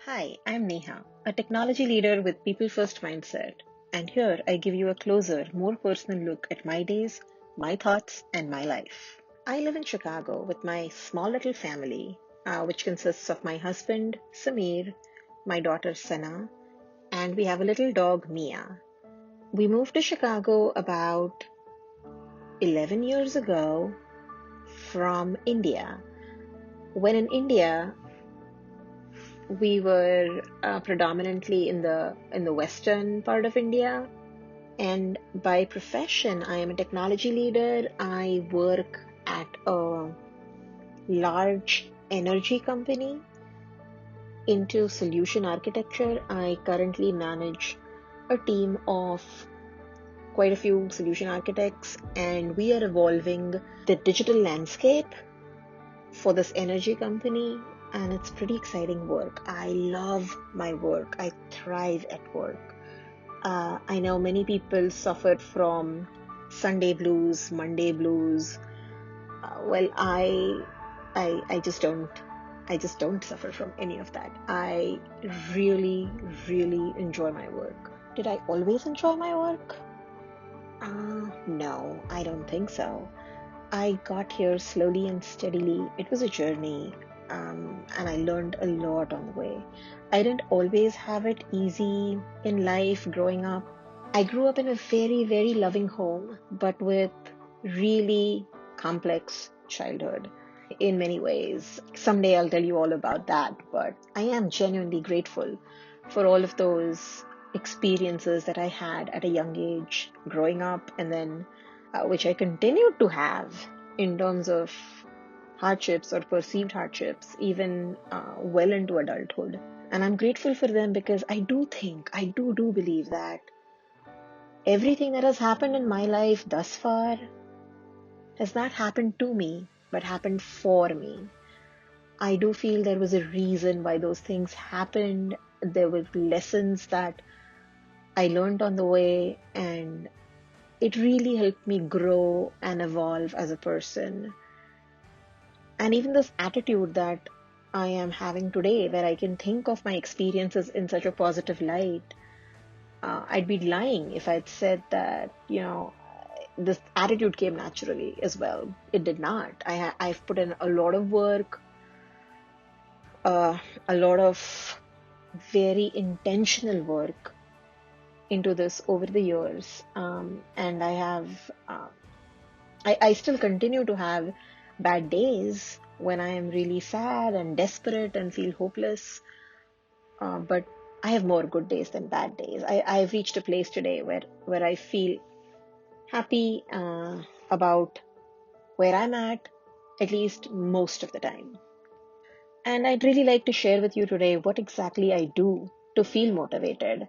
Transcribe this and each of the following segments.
Hi, I'm Neha, a technology leader with people first mindset. And here I give you a closer, more personal look at my days, my thoughts, and my life. I live in Chicago with my small little family, which consists of my husband, Samir, my daughter, Sana, and we have a little dog, Mia. We moved to Chicago about 11 years ago from India. When in India, we were predominantly in the western part of India, and by profession, I am a technology leader. I work at a large energy company into solution architecture. I currently manage a team of quite a few solution architects, and we are evolving the digital landscape for this energy company, and it's pretty exciting work. I love my work. I thrive at work. I know many people suffer from Sunday blues, Monday blues. Well, I just don't. I just don't suffer from any of that. I really, really enjoy my work. Did I always enjoy my work? No, I don't think so. I got here slowly and steadily. It was a journey, and I learned a lot on the way. I didn't always have it easy in life growing up. I grew up in a very, very loving home, but with really complex childhood in many ways. Someday I'll tell you all about that, but I am genuinely grateful for all of those experiences that I had at a young age growing up, and then which I continued to have in terms of hardships or perceived hardships, even well into adulthood. And I'm grateful for them because I do believe that everything that has happened in my life thus far has not happened to me, but happened for me. I do feel there was a reason why those things happened. There were lessons that I learned on the way, and it really helped me grow and evolve as a person. And even this attitude that I am having today, where I can think of my experiences in such a positive light, I'd be lying if I'd said that, this attitude came naturally as well. It did not. I've put in a lot of work, uh, a lot of very intentional work into this over the years, and I still continue to have bad days when I am really sad and desperate and feel hopeless. But I have more good days than bad days. I've reached a place today where I feel happy about where I'm at least most of the time. And I'd really like to share with you today what exactly I do to feel motivated,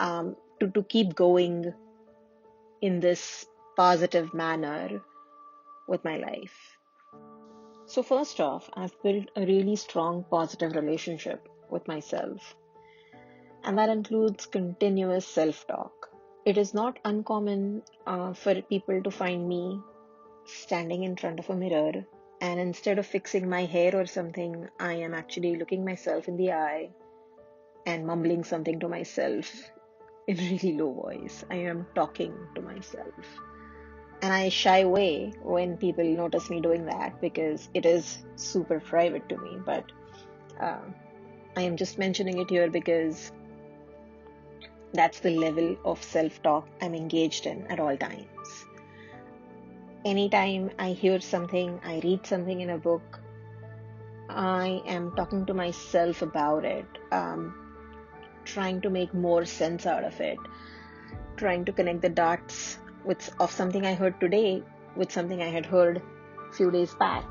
to keep going in this positive manner with my life. So, first off, I've built a really strong positive relationship with myself, and that includes continuous self talk. It is not uncommon for people to find me standing in front of a mirror, and instead of fixing my hair or something, I am actually looking myself in the eye and mumbling something to myself in really low voice. I am talking to myself. And I shy away when people notice me doing that because it is super private to me. But uh, I am just mentioning it here because that's the level of self talk I'm engaged in at all times. Anytime I hear something, I read something in a book, I am talking to myself about it, trying to make more sense out of it, trying to connect the dots of something I heard today with something I had heard a few days back.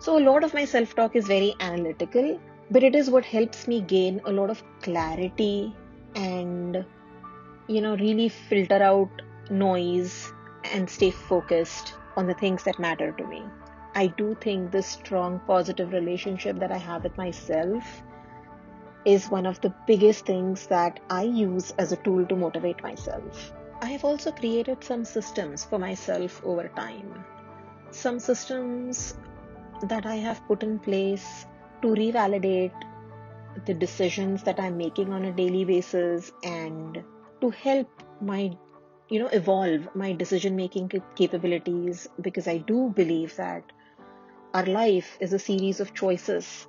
So a lot of my self-talk is very analytical, but it is what helps me gain a lot of clarity and really filter out noise and stay focused on the things that matter to me. I do think this strong positive relationship that I have with myself is one of the biggest things that I use as a tool to motivate myself. I have also created some systems for myself over time. Some systems that I have put in place to revalidate the decisions that I'm making on a daily basis, and to help my, evolve my decision making capabilities, because I do believe that our life is a series of choices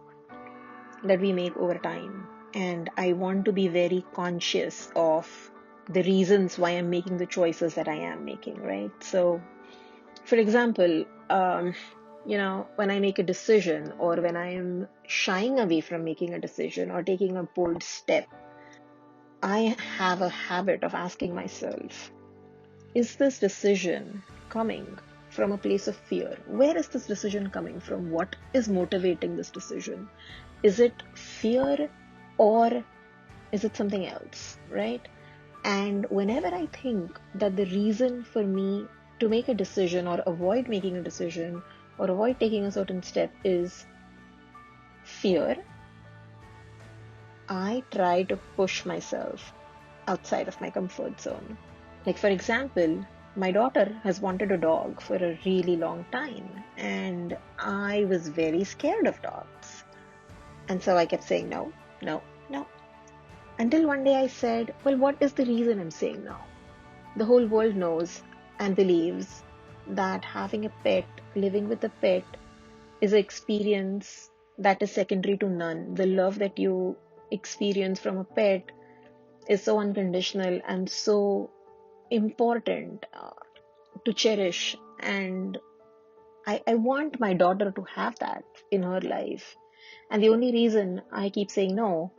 that we make over time. And I want to be very conscious of the reasons why I'm making the choices that I am making, right? So, for example, when I make a decision, or when I am shying away from making a decision or taking a bold step, I have a habit of asking myself, is this decision coming from a place of fear? Where is this decision coming from? What is motivating this decision? Is it fear, or is it something else, right? And whenever I think that the reason for me to make a decision or avoid making a decision or avoid taking a certain step is fear, I try to push myself outside of my comfort zone. Like, for example, my daughter has wanted a dog for a really long time, and I was very scared of dogs. And so I kept saying no, no, no. Until one day I said, well, what is the reason I'm saying no? The whole world knows and believes that having a pet, living with a pet, is an experience that is secondary to none. The love that you experience from a pet is so unconditional and so important to cherish. And I want my daughter to have that in her life. And the only reason I keep saying no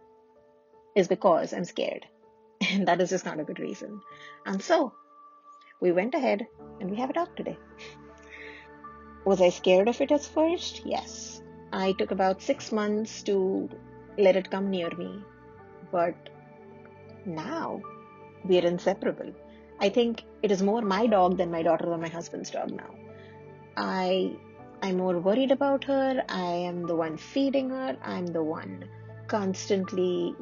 is because I'm scared. And that is just not a good reason. And so we went ahead and we have a dog today. Was I scared of it at first? Yes. I took about 6 months to let it come near me. But now we are inseparable. I think it is more my dog than my daughter or my husband's dog now. I I'm more worried about her. I am the one feeding her. I'm the one constantly,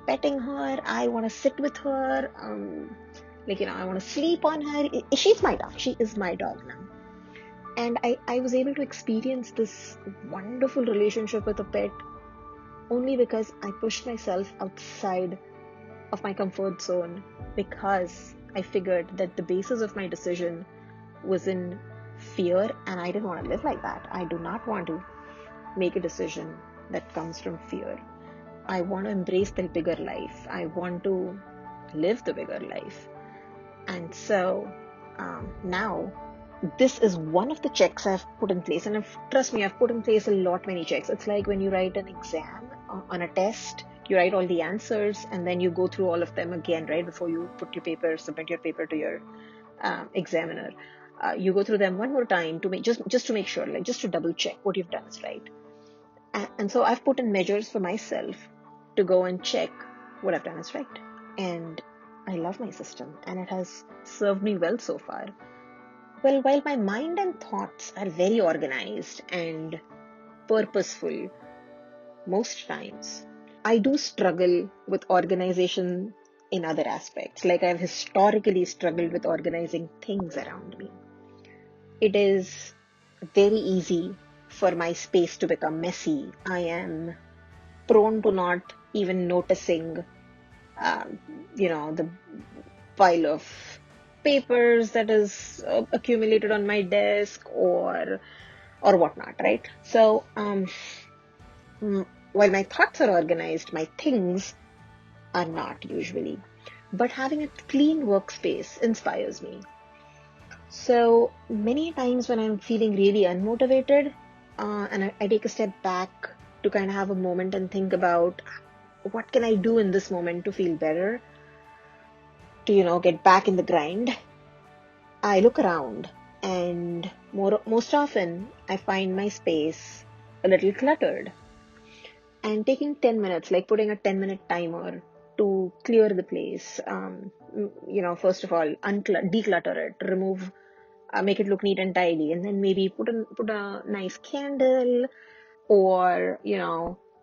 petting her. I want to sit with her. I want to sleep on her. She's my dog. She is my dog now. And I was able to experience this wonderful relationship with a pet only because I pushed myself outside of my comfort zone, because I figured that the basis of my decision was in fear, and I didn't want to live like that. I do not want to make a decision that comes from fear. I want to embrace the bigger life. I want to live the bigger life. And so now this is one of the checks I've put in place. And trust me, I've put in place a lot many checks. It's like when you write an exam on a test, you write all the answers and then you go through all of them again, right? Before you submit your paper to your examiner. You go through them one more time to make just to make sure, like just to double check what you've done is right. And so I've put in measures for myself to go and check what I've done is right. And I love my system, and it has served me well so far. Well, while my mind and thoughts are very organized and purposeful most times, I do struggle with organization in other aspects. Like, I've historically struggled with organizing things around me. It is very easy for my space to become messy. I am prone to not even noticing, um, the pile of papers that is accumulated on my desk, or whatnot, right? So, while my thoughts are organized, my things are not usually. But having a clean workspace inspires me. So many times when I'm feeling really unmotivated, and I take a step back to kind of have a moment and think about what can I do in this moment to feel better, to, get back in the grind. I look around, and most often I find my space a little cluttered. And taking 10 minutes, like putting a 10-minute timer to clear the place, first of all, declutter it, remove, make it look neat and tidy, and then maybe put a nice candle, or,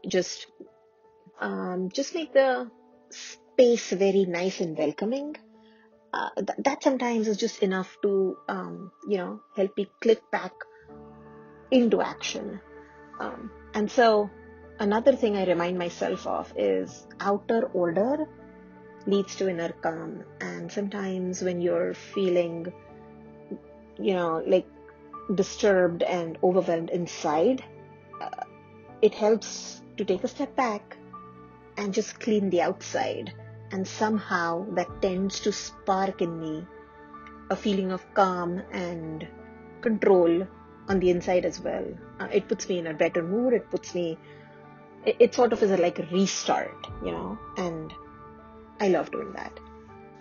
just just make the space very nice and welcoming. That sometimes is just enough to, help me click back into action. And so Another thing I remind myself of is outer order leads to inner calm. And sometimes when you're feeling, like disturbed and overwhelmed inside, uh, it helps to take a step back and just clean the outside. And somehow that tends to spark in me a feeling of calm and control on the inside as well. It puts me in a better mood. It sort of is like a restart, and I love doing that.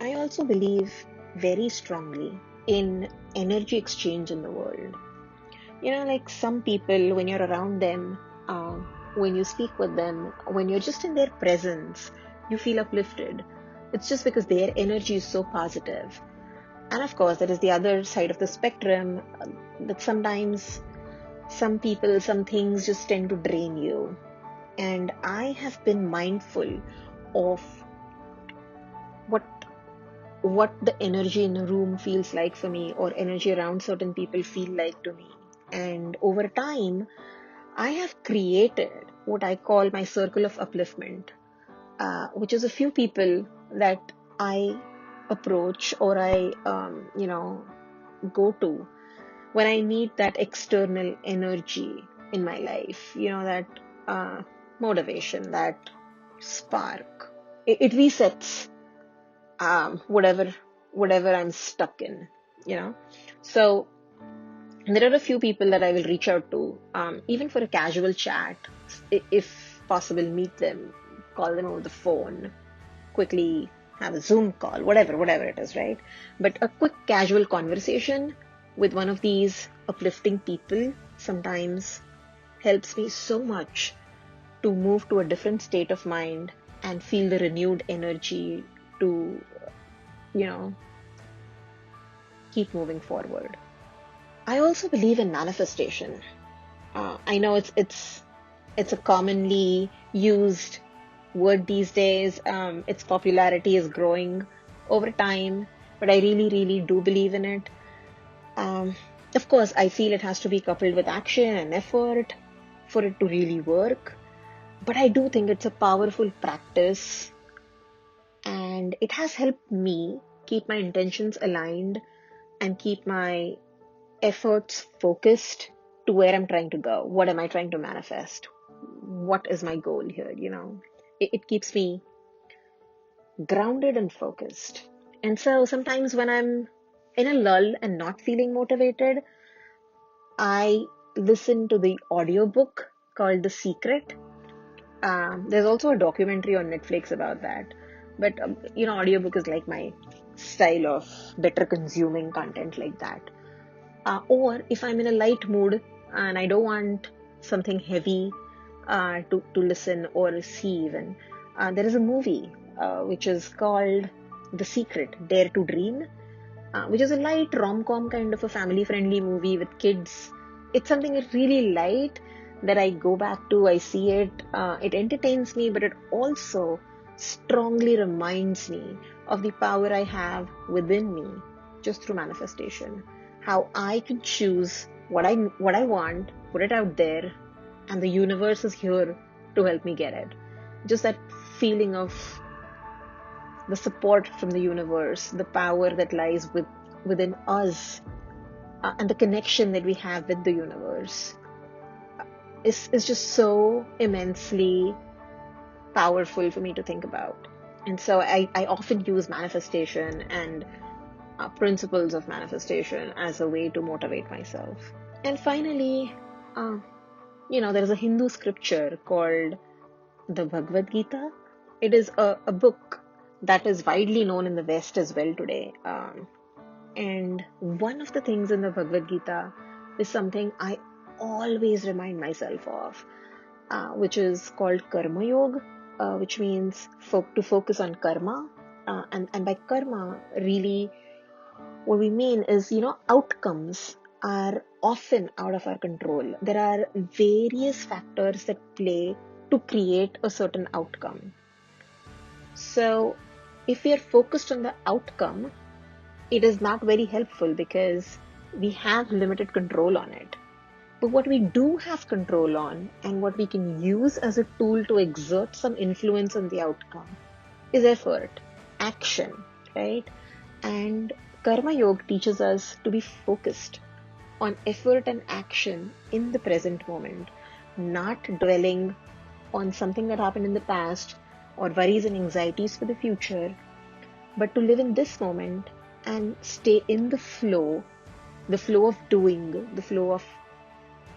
I also believe very strongly in energy exchange in the world. Like some people, when you're around them, when you speak with them, when you're just in their presence, you feel uplifted. It's just because their energy is so positive. And of course, there is the other side of the spectrum, that sometimes some people, some things just tend to drain you. And I have been mindful of what the energy in a room feels like for me, or energy around certain people feel like to me. And over time, I have created what I call my circle of upliftment, which is a few people that I approach, or I, go to when I need that external energy in my life, that uh, motivation, that spark. It resets whatever I'm stuck in, you know. So there are a few people that I will reach out to, even for a casual chat, if possible, meet them, call them over the phone, quickly have a Zoom call, whatever it is, right? But a quick casual conversation with one of these uplifting people sometimes helps me so much to move to a different state of mind and feel the renewed energy to, you know, keep moving forward. I also believe in manifestation. I know it's a commonly used word these days. Its popularity is growing over time, but I really, really do believe in it. Um, of course, I feel it has to be coupled with action and effort for it to really work. But I do think it's a powerful practice, and it has helped me keep my intentions aligned and keep my efforts focused to where I'm trying to go. What am I trying to manifest? What is my goal here? It keeps me grounded and focused. And so sometimes when I'm in a lull and not feeling motivated, I listen to the audiobook called The Secret. There's also a documentary on Netflix about that. But, audiobook is like my style of better consuming content like that. Or if I'm in a light mood and I don't want something heavy to listen or receive, and there is a movie which is called The Secret, Dare to Dream, which is a light rom-com kind of a family-friendly movie with kids. It's something really light that I go back to, I see it, it entertains me, but it also strongly reminds me of the power I have within me just through manifestation. How I can choose what I want, put it out there, and the universe is here to help me get it. Just that feeling of the support from the universe, the power that lies within us, and the connection that we have with the universe is just so immensely powerful for me to think about. And so I often use manifestation and principles of manifestation as a way to motivate myself. And finally, uh, there is a Hindu scripture called the Bhagavad Gita. It is a book that is widely known in the West as well today. And one of the things in the Bhagavad Gita is something I always remind myself of, which is called Karma Yoga, which means to focus on karma. And by karma, really, what we mean is, outcomes are often out of our control. There are various factors that play to create a certain outcome. So, if we are focused on the outcome, it is not very helpful because we have limited control on it. But what we do have control on and what we can use as a tool to exert some influence on the outcome is effort, action, right? And Karma Yoga teaches us to be focused on effort and action in the present moment, not dwelling on something that happened in the past or worries and anxieties for the future, but to live in this moment and stay in the flow of doing, the flow of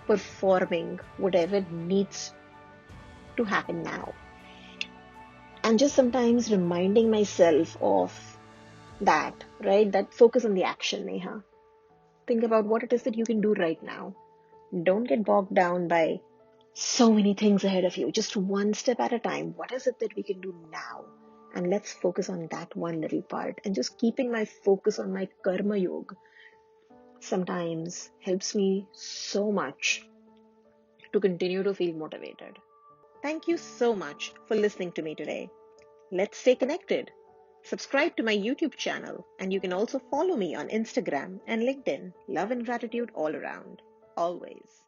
performing whatever needs to happen now. And just sometimes reminding myself of that, right? That focus on the action, Neha. Think about what it is that you can do right now. Don't get bogged down by so many things ahead of you. Just one step at a time. What is it that we can do now? And let's focus on that one little part. And just keeping my focus on my karma yoga sometimes helps me so much to continue to feel motivated. Thank you so much for listening to me today. Let's stay connected. Subscribe to my YouTube channel, and you can also follow me on Instagram and LinkedIn. Love and gratitude all around. Always.